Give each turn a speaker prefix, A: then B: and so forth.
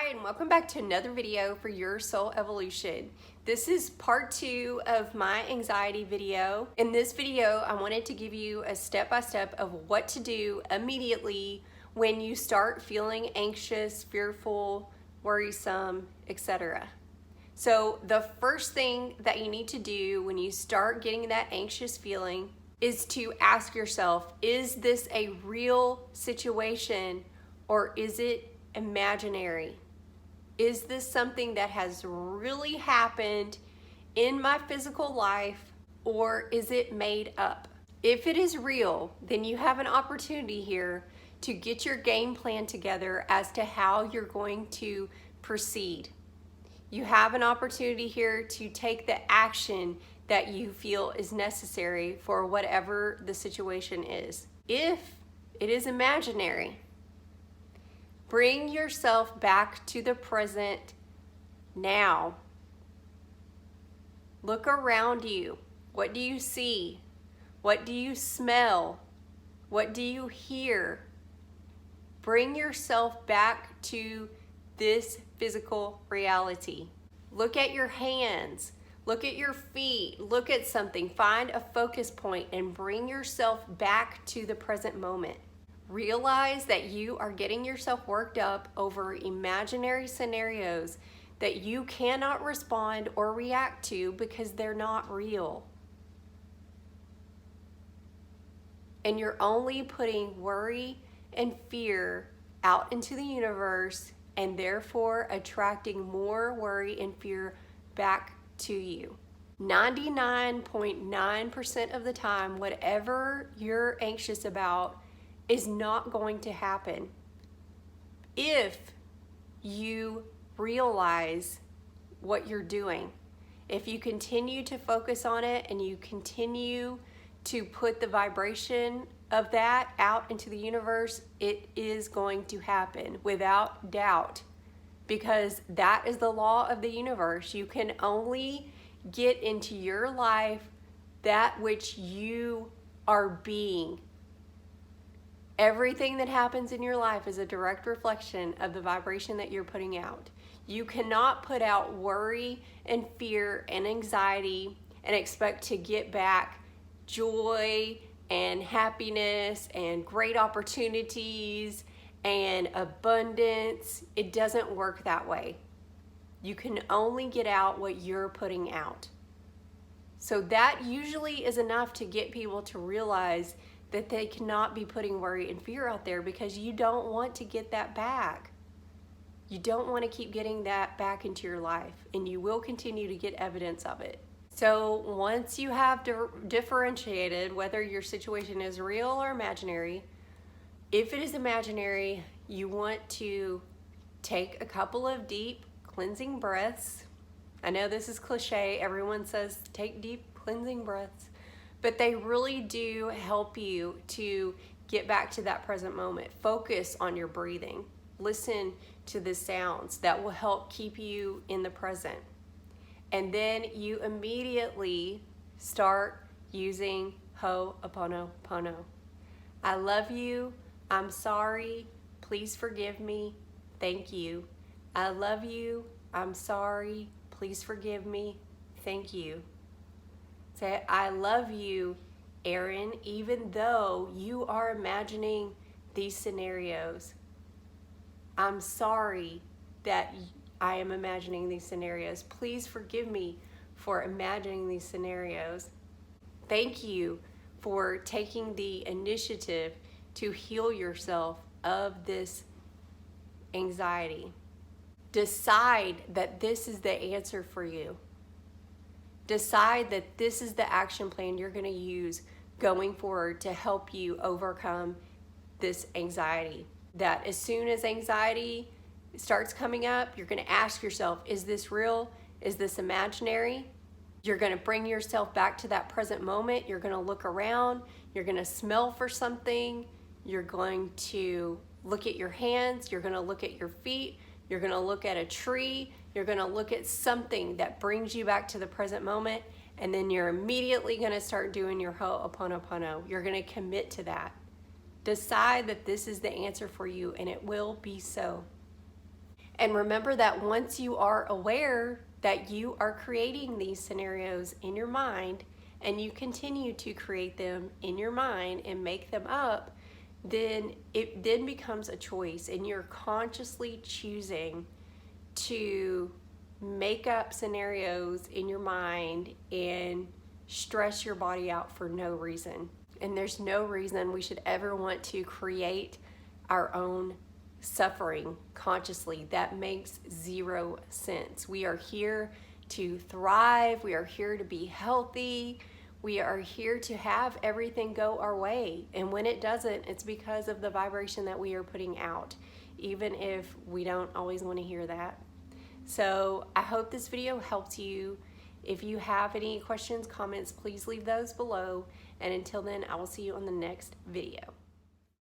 A: And welcome back to another video for Your Soul Evolution. This is part 2 of my anxiety video. In this video, I wanted to give you a step-by-step of what to do immediately when you start feeling anxious, fearful, worrisome, etc. So the first thing that you need to do when you start getting that anxious feeling is to ask yourself, is this a real situation or is it imaginary? Is this something that has really happened in my physical life, or is it made up? If it is real, then you have an opportunity here to get your game plan together as to how you're going to proceed. You have an opportunity here to take the action that you feel is necessary for whatever the situation is. If it is imaginary, bring yourself back to the present now. Look around you. What do you see? What do you smell? What do you hear? Bring yourself back to this physical reality. Look at your hands. Look at your feet. Look at something. Find a focus point and bring yourself back to the present moment. Realize that you are getting yourself worked up over imaginary scenarios that you cannot respond or react to because they're not real. And you're only putting worry and fear out into the universe and therefore attracting more worry and fear back to you. 99.9% of the time, whatever you're anxious about is not going to happen if you realize what you're doing. If you continue to focus on it and you continue to put the vibration of that out into the universe, it is going to happen without doubt, because that is the law of the universe. You can only get into your life that which you are being. Everything that happens in your life is a direct reflection of the vibration that you're putting out. You cannot put out worry and fear and anxiety and expect to get back joy and happiness and great opportunities and abundance. It doesn't work that way. You can only get out what you're putting out. So that usually is enough to get people to realize that they cannot be putting worry and fear out there, because you don't want to get that back. You don't want to keep getting that back into your life, and you will continue to get evidence of it. So once you have differentiated whether your situation is real or imaginary, if it is imaginary, you want to take a couple of deep cleansing breaths. I know this is cliche. Everyone says take deep cleansing breaths, but they really do help you to get back to that present moment. Focus on your breathing. Listen to the sounds that will help keep you in the present. And then you immediately start using Ho'oponopono. I love you. I'm sorry. Please forgive me. Thank you. I love you. I'm sorry. Please forgive me. Thank you. Say, I love you, Aaron, even though you are imagining these scenarios. I'm sorry that I am imagining these scenarios. Please forgive me for imagining these scenarios. Thank you for taking the initiative to heal yourself of this anxiety. Decide that this is the answer for you. Decide that this is the action plan you're going to use going forward to help you overcome this anxiety. That as soon as anxiety starts coming up, you're going to ask yourself, is this real? Is this imaginary? You're going to bring yourself back to that present moment. You're going to look around. You're going to smell for something. You're going to look at your hands. You're going to look at your feet. You're going to look at a tree. You're going to look at something that brings you back to the present moment, and then you're immediately going to start doing your Ho'oponopono. You're going to commit to that. Decide that this is the answer for you, and it will be so. And remember that once you are aware that you are creating these scenarios in your mind, and you continue to create them in your mind and make them up, then it then becomes a choice, and you're consciously choosing to make up scenarios in your mind and stress your body out for no reason. And there's no reason we should ever want to create our own suffering consciously. That makes zero sense. We are here to thrive. We are here to be healthy. We are here to have everything go our way. And when it doesn't, it's because of the vibration that we are putting out, even if we don't always want to hear that. So I hope this video helped you. If you have any questions, comments, please leave those below. And until then, I will see you on the next video.